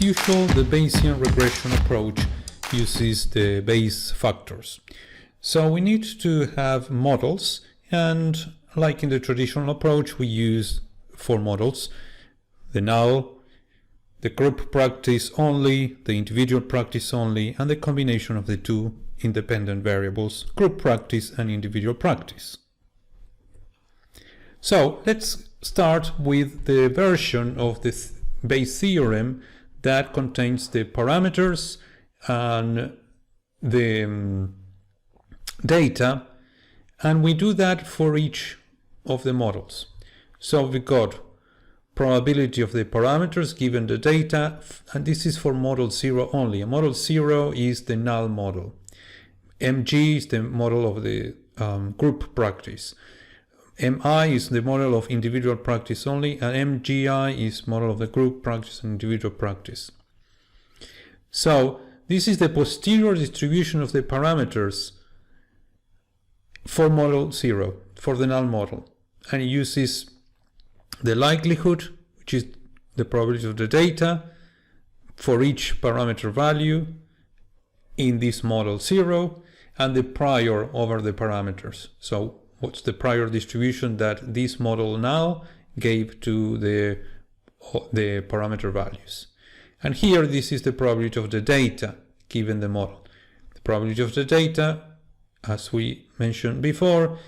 usual, the Bayesian regression approach uses the Bayes factors. So we need to have models, and like in the traditional approach, we use 4 models: the null, the group practice only, the individual practice only, and the combination of the 2 independent variables, group practice and individual practice. So let's start with the version of the Bayes theorem that contains the parameters and the data, and we do that for each of the models. So we got probability of the parameters given the data, and this is for model 0 only. A model 0 is the null model. MG is the model of the group practice. MI is the model of individual practice only, and MGI is model of the group practice and individual practice. So this is the posterior distribution of the parameters for model 0, for the null model, and it uses the likelihood, which is the probability of the data for each parameter value in this model 0, and the prior over the parameters. So what's the prior distribution that this model now gave to the parameter values. And here this is the probability of the data given the model. The probability of the data, as we mentioned before,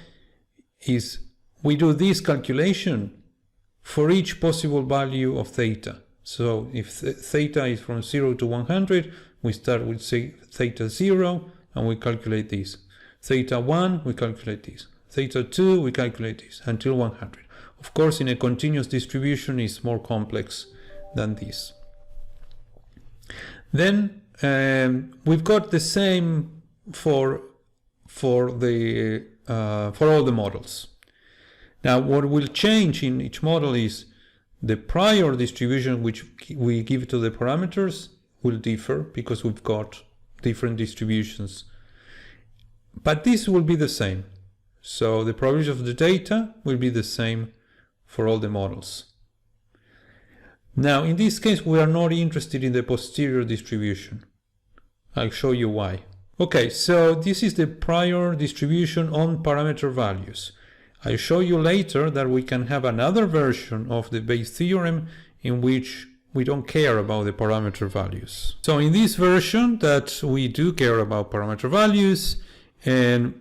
is we do this calculation for each possible value of theta. So if theta is from 0 to 100, we start with say theta 0 and we calculate this. Theta 1, we calculate this. Theta 2, we calculate this until 100. Of course, in a continuous distribution is more complex than this. Then we've got the same for all the models. Now, what will change in each model is the prior distribution which we give to the parameters will differ because we've got different distributions. But this will be the same. So the probability of the data will be the same for all the models. Now, in this case, we are not interested in the posterior distribution. I'll show you why. Okay, so this is the prior distribution on parameter values. I'll show you later that we can have another version of the Bayes theorem in which we don't care about the parameter values. So in this version that we do care about parameter values, and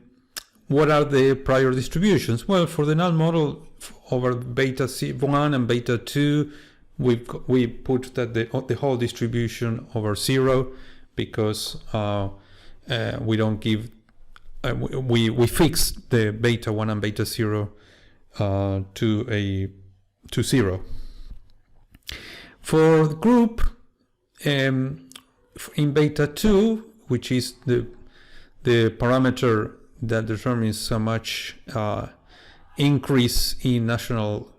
what are the prior distributions? Well, for the null model over beta 1 and beta 2, we put that the whole distribution over 0 because we don't give we fix the beta 1 and beta 0 to 0. For the group in beta 2, which is the parameter that determines how much increase in national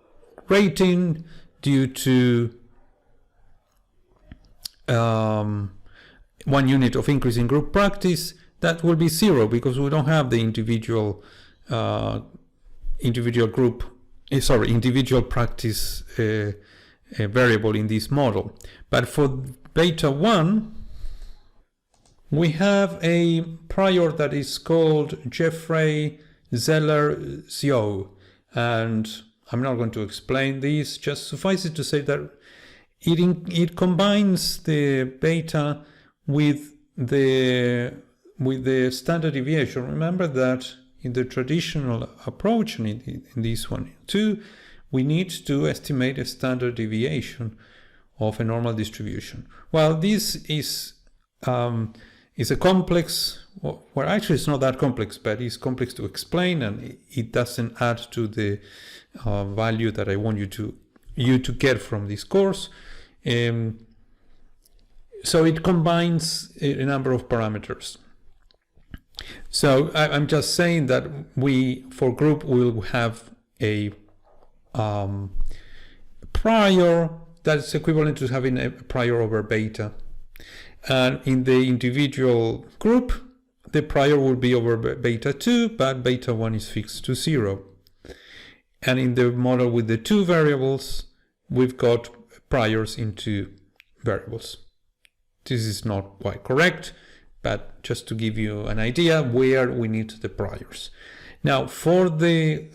rating due to 1 unit of increase in group practice, that will be 0 because we don't have the individual practice variable in this model. But for beta 1, we have a prior that is called Jeffrey-Zeller-Zhou, and I'm not going to explain this, just suffice it to say that it combines the beta with the standard deviation. Remember that in the traditional approach, and in this one too, we need to estimate a standard deviation of a normal distribution. Well, this is a complex, well, actually it's not that complex, but it's complex to explain, and it doesn't add to the value that I want you to get from this course. So it combines a number of parameters. So I'm just saying that for group, will have a prior that's equivalent to having a prior over beta. And in the individual group, the prior will be over beta 2, but beta 1 is fixed to 0. And in the model with the 2 variables, we've got priors in 2 variables. This is not quite correct, but just to give you an idea where we need the priors. Now, for the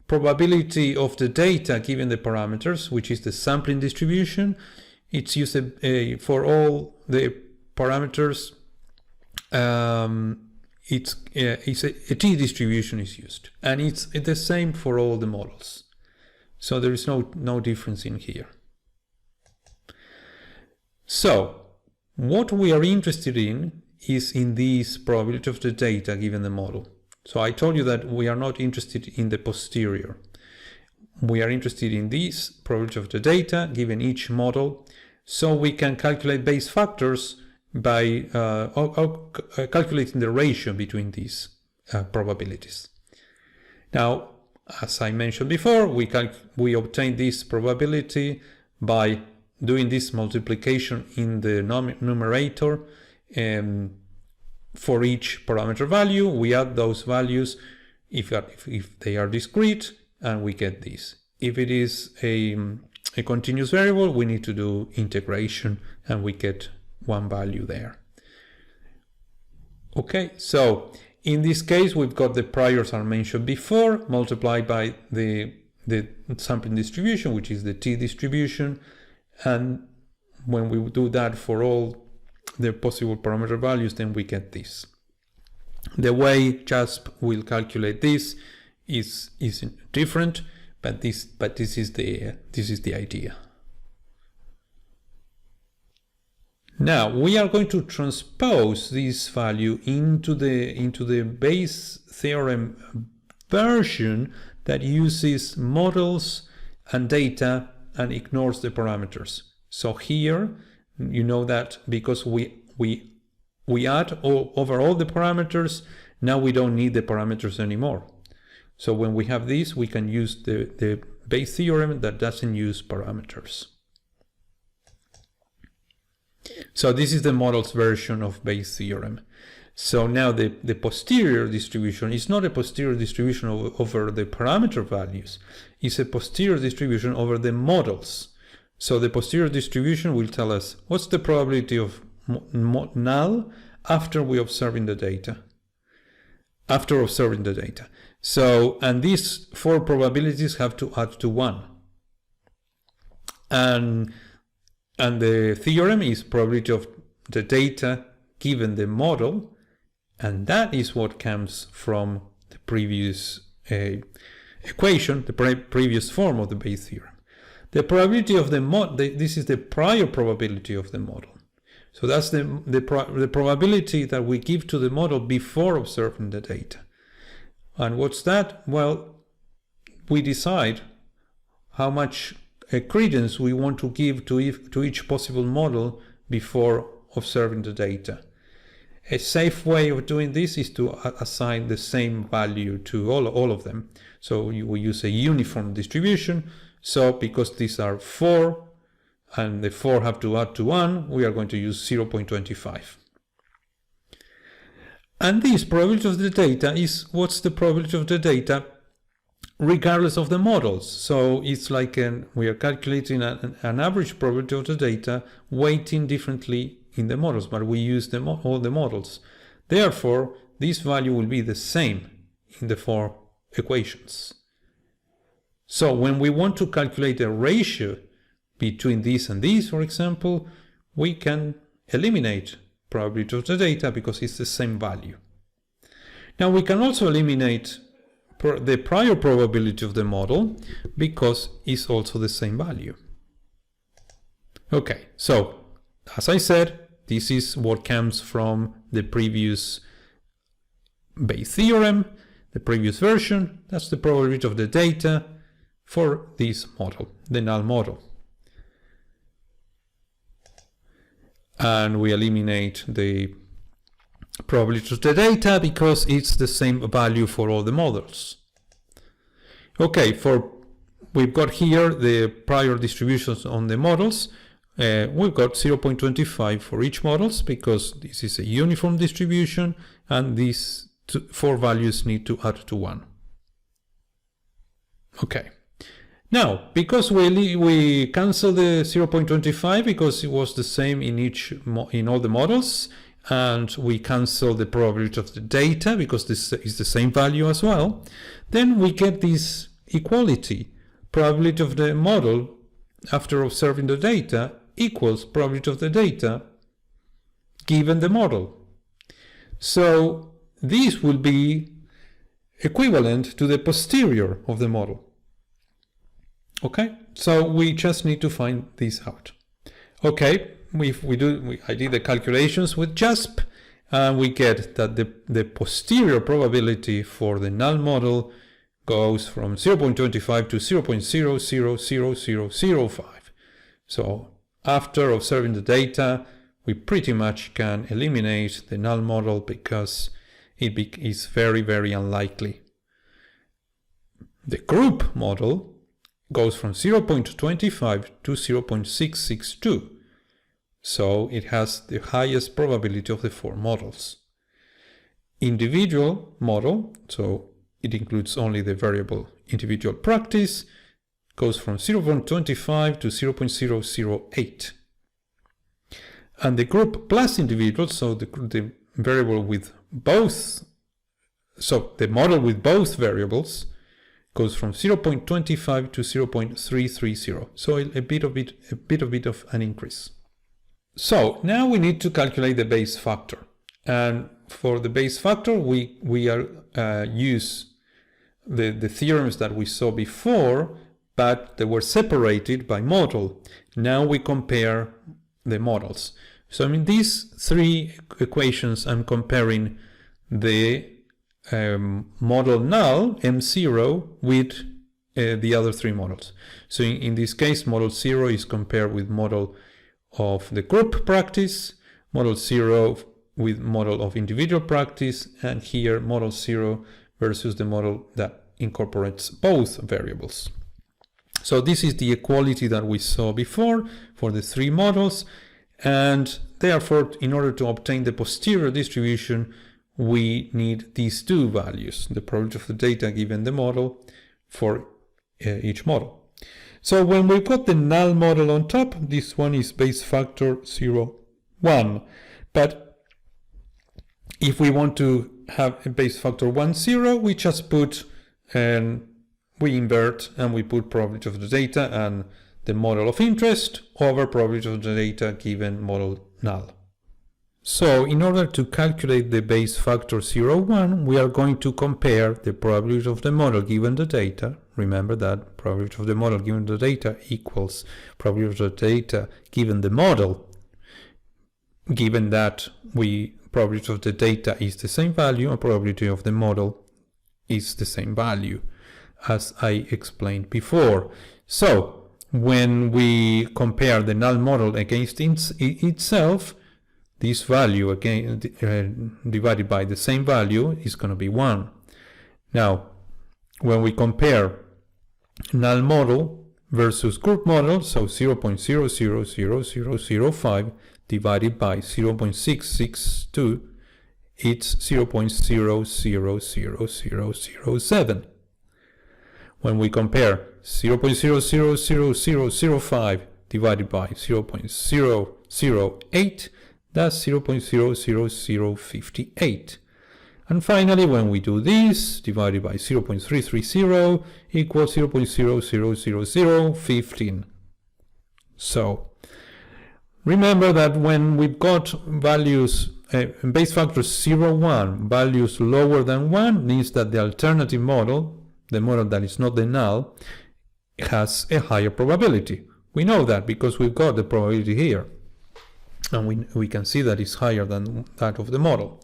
probability of the data given the parameters, which is the sampling distribution, it's used for all the parameters. It's a t-distribution is used, and it's the same for all the models. So there is no difference in here. So what we are interested in is in this probability of the data given the model. So I told you that we are not interested in the posterior. We are interested in this probability of the data given each model, so we can calculate base factors by calculating the ratio between these probabilities. Now, as I mentioned before, we obtain this probability by doing this multiplication in the numerator. For each parameter value, we add those values if they are discrete, and we get this. If it is a continuous variable, we need to do integration, and we get one value there. Okay, so in this case, we've got the priors I mentioned before, multiplied by the sampling distribution, which is the t-distribution, and when we do that for all the possible parameter values, then we get this. The way JASP will calculate this is different, but this is the idea. Now we are going to transpose this value into the Bayes theorem version that uses models and data and ignores the parameters. So here, you know that because we add over all the parameters, now we don't need the parameters anymore. So when we have this, we can use the Bayes theorem that doesn't use parameters. So this is the models version of Bayes theorem. So now the posterior distribution is not a posterior distribution over the parameter values. It's a posterior distribution over the models. So the posterior distribution will tell us what's the probability of null after we observing the data. After observing the data. So, and these four probabilities have to add to 1. And the theorem is probability of the data given the model, and that is what comes from the previous equation, the previous form of the Bayes theorem. The probability of the model, this is the prior probability of the model. So that's the probability that we give to the model before observing the data. And what's that? Well, we decide how much credence we want to give to each possible model before observing the data. A safe way of doing this is to assign the same value to all of them. So we use a uniform distribution. So because these are 4 and the 4 have to add to 1, we are going to use 0.25. And this probability of the data is what's the probability of the data regardless of the models. So it's like we are calculating an average probability of the data weighting differently in the models, but we use all the models. Therefore, this value will be the same in the 4 equations. So when we want to calculate a ratio between these and these, for example, we can eliminate probability of the data because it's the same value. Now we can also eliminate the prior probability of the model because it's also the same value. Okay, so as I said, this is what comes from the previous Bayes theorem, the previous version. That's the probability of the data for this model, the null model. And we eliminate the probability of the data because it's the same value for all the models. Okay, we've got here the prior distributions on the models. We've got 0.25 for each models because this is a uniform distribution and these 4 values need to add to 1. Okay. Now, because we cancel the 0.25 because it was the same in all the models, and we cancel the probability of the data because this is the same value as well, then we get this equality. Probability of the model after observing the data equals probability of the data given the model. So this will be equivalent to the posterior of the model. Okay, so we just need to find this out. Okay, I did the calculations with JASP, and we get that the posterior probability for the null model goes from 0.25 to 0.000005. So after observing the data, we pretty much can eliminate the null model because it is very, very unlikely. The group model goes from 0.25 to 0.662. So it has the highest probability of the four models. Individual model, so it includes only the variable individual practice, goes from 0.25 to 0.008. And the group plus individual, so the variable with both, so the model with both variables, goes from 0.25 to 0.330. So a bit of an increase. So now we need to calculate the base factor. And for the base factor, we use the theorems that we saw before, but they were separated by model. Now we compare the models. So in these three equations, I'm comparing the model null, M0, with the other three models. So in this case, model 0 is compared with model of the group practice, model 0 with model of individual practice, and here model 0 versus the model that incorporates both variables. So this is the equality that we saw before for the three models, and therefore in order to obtain the posterior distribution we need these two values, the probability of the data given the model for each model. So when we've got the null model on top, this one is base factor 0, 1. But if we want to have a base factor 1, 0, we just put, and we invert and we put probability of the data and the model of interest over probability of the data given model null. So in order to calculate the base factor 0, 1, we are going to compare the probability of the model given the data. Remember that probability of the model given the data equals probability of the data given the model. Given that probability of the data is the same value and probability of the model is the same value, as I explained before. So when we compare the null model against itself, this value again divided by the same value is going to be 1. Now, when we compare null model versus group model, so 0.000005 divided by 0.662, it's 0.000007. When we compare 0.000005 divided by 0.008, that's 0.00058. And finally, when we do this, divided by 0.330 equals 0.00015. So remember that when we've got values, base factors 0, 1, values lower than 1, means that the alternative model, the model that is not the null, has a higher probability. We know that because we've got the probability here. And we can see that it's higher than that of the model.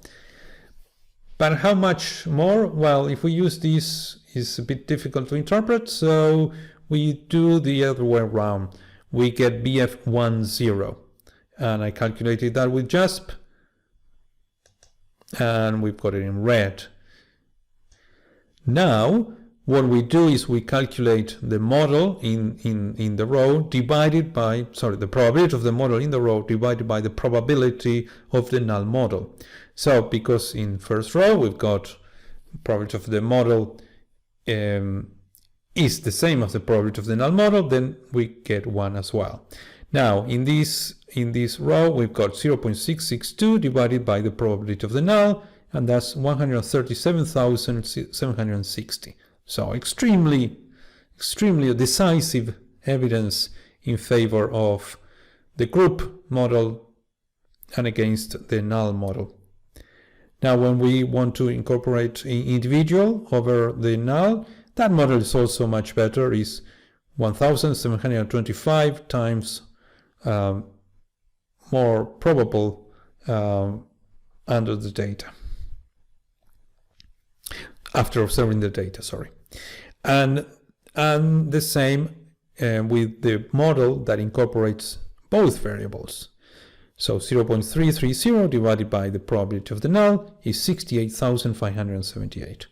But how much more? Well, if we use this, it's a bit difficult to interpret, so we do the other way around. We get BF10, and I calculated that with JASP, and we've got it in red. Now, what we do is we calculate the model in the row divided by, the probability of the model in the row divided by the probability of the null model. So because in first row we've got probability of the model is the same as the probability of the null model, then we get 1 as well. Now, in this row, we've got 0.662 divided by the probability of the null, and that's 137,760. So extremely decisive evidence in favor of the group model and against the null model. Now, when we want to incorporate individual over the null, that model is also much better, is 1,725 times more probable under the data, after observing the data, sorry. And the same with the model that incorporates both variables. So 0.330 divided by the probability of the null is 68,578.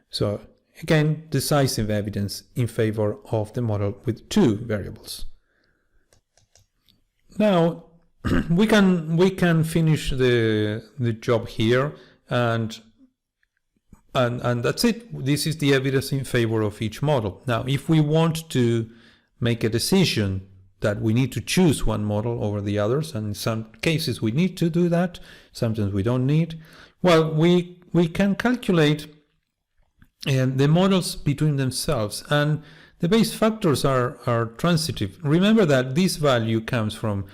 So again, decisive evidence in favor of the model with two variables. Now we can finish the job here, and that's it. This is the evidence in favor of each model. Now, if we want to make a decision that we need to choose one model over the others, and in some cases we need to do that, sometimes we don't need, well, we can calculate the models between themselves, and the base factors are transitive. Remember that this value comes from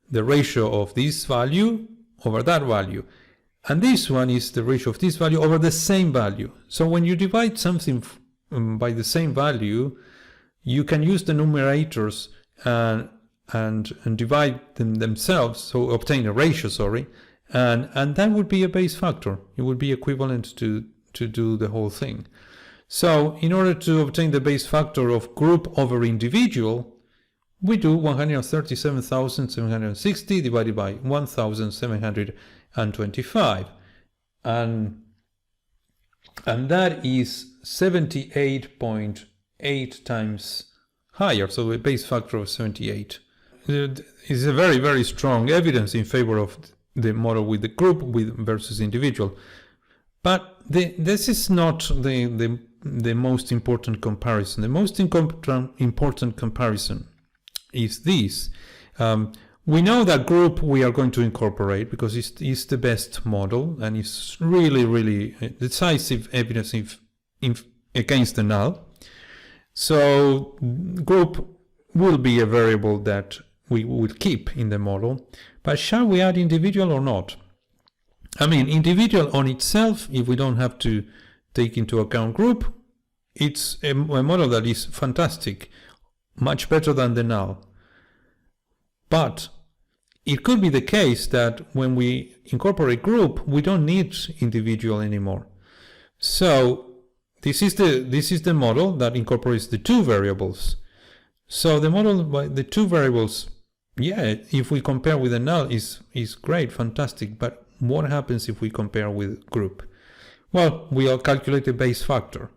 the ratio of this value over that value, and this one is the ratio of this value over the same value. So when you divide something by the same value, you can use the numerators and divide them themselves, so obtain a ratio, sorry, and that would be a base factor. It would be equivalent to do the whole thing. So in order to obtain the base factor of group over individual, we do 137,760 divided by 1,725, and that is 78.8 times higher, so a base factor of 78. It is a very, very strong evidence in favor of the model with the group versus individual. But this is not the most important comparison. The most important comparison is this. We know that group we are going to incorporate because it's the best model, and it's really, really decisive evidence against the null. So group will be a variable that we will keep in the model, but shall we add individual or not? I mean, individual on itself, if we don't have to take into account group, it's a model that is fantastic, much better than the null. But it could be the case that when we incorporate group, we don't need individual anymore. So this is the model that incorporates the two variables. So the model by the two variables, yeah, if we compare with the null is great, fantastic. But what happens if we compare with group? Well, we'll calculate the base factor.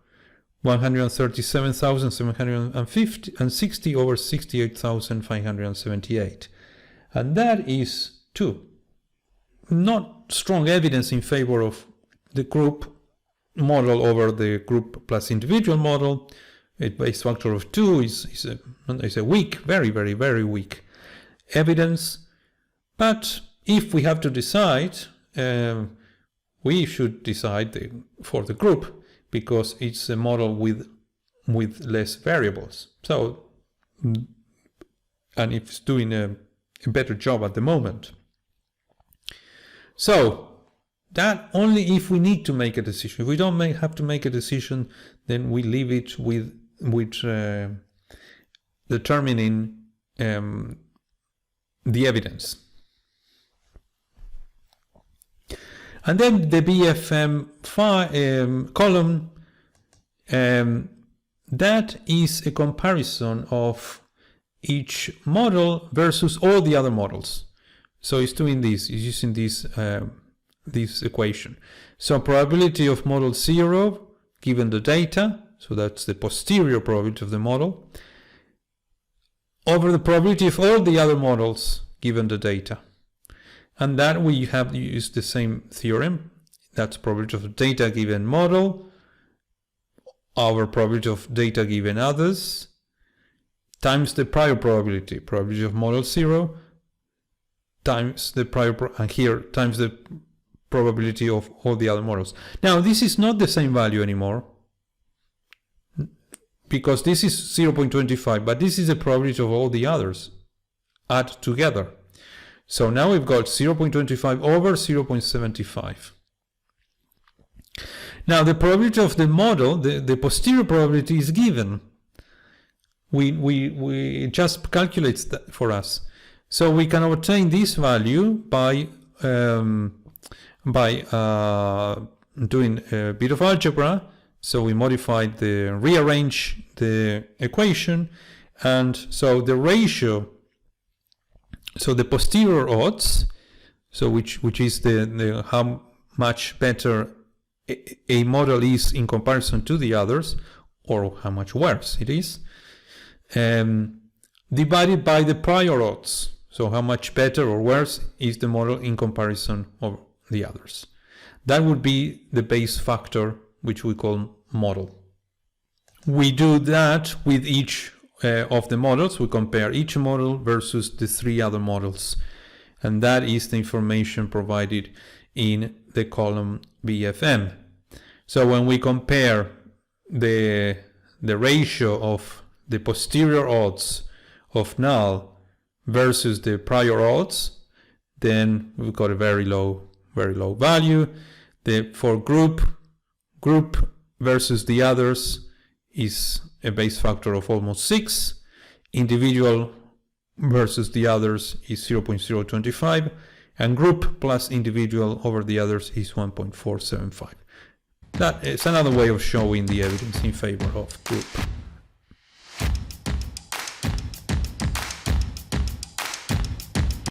137,760 over 68,578. And that is 2. Not strong evidence in favor of the group model over the group plus individual model. A base factor of 2 is a weak, very, very, very weak evidence. But if we have to decide, we should decide for the group, because it's a model with less variables. So, and it's doing a better job at the moment. So that only if we need to make a decision. If we don't have to make a decision, then we leave it with determining the evidence. And then the BFM column, that is a comparison of each model versus all the other models. So it's doing this, it's using this equation. So probability of model 0 given the data, so that's the posterior probability of the model, over the probability of all the other models given the data. And that we have used the same theorem. That's probability of the data given model our probability of data given others, times the prior probability of model 0, times the and here times the probability of all the other models. Now this is not the same value anymore, because this is 0.25, but this is the probability of all the others add together. So now we've got 0.25 over 0.75. Now the probability of the model, the posterior probability, is given. We just calculates that for us. So we can obtain this value by doing a bit of algebra. So we rearrange the equation, and so the ratio, so the posterior odds, so which is the how much better a model is in comparison to the others, or how much worse it is, divided by the prior odds. So how much better or worse is the model in comparison of the others. That would be the base factor, which we call model. We do that with each of the models. We compare each model versus the 3 other models. And that is the information provided in the column BFM. So when we compare the ratio of the posterior odds of null versus the prior odds, then we've got a very low value. For group versus the others is a base factor of almost 6. Individual versus the others is 0.025, and group plus individual over the others is 1.475. That is another way of showing the evidence in favor of group.